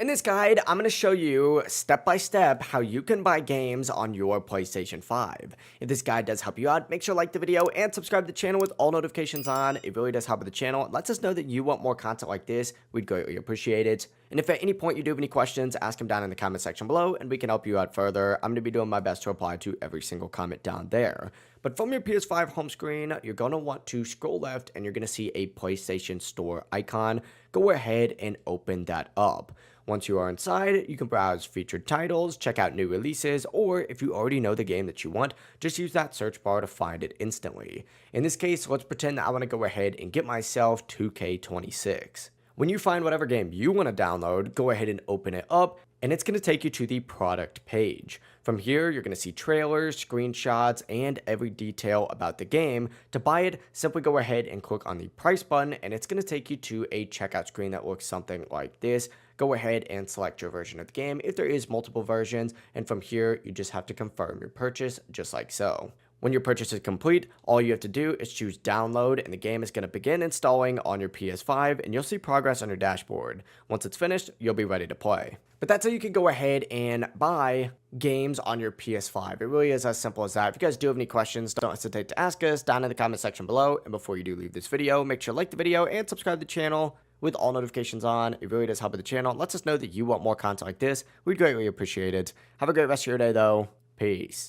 this guide, I'm going to show you step by step how you can buy games on your PlayStation 5. If this guide does help you out, make sure to like the video and subscribe to the channel with all notifications on. It really does help with the channel. It lets us know that you want more content like this. We'd greatly appreciate it. And if at any point you do have any questions, ask them down in the comment section below and we can help you out further. I'm going to be doing my best to reply to every single comment down there. But from your PS5 home screen, you're going to want to scroll left and you're going to see a PlayStation Store icon. Go ahead and open that up. Once you are inside, you can browse featured titles, check out new releases, or if you already know the game that you want, just use that search bar to find it instantly. In this case, let's pretend that I want to go ahead and get myself 2K26. When you find whatever game you want to download, go ahead and open it up, and it's going to take you to the product page. From here, you're going to see trailers, screenshots, and every detail about the game. To buy it, simply go ahead and click on the price button, and it's going to take you to a checkout screen that looks something like this. Go ahead and select your version of the game if there is multiple versions, and from here, you just have to confirm your purchase just like so. When your purchase is complete, all you have to do is choose download and the game is going to begin installing on your PS5 and you'll see progress on your dashboard. Once it's finished, you'll be ready to play. But that's how you can go ahead and buy games on your PS5. It really is as simple as that. If you guys do have any questions, don't hesitate to ask us down in the comment section below. And before you do leave this video, make sure to like the video and subscribe to the channel with all notifications on. It really does help with the channel. It lets us know that you want more content like this. We'd greatly appreciate it. Have a great rest of your day though. Peace.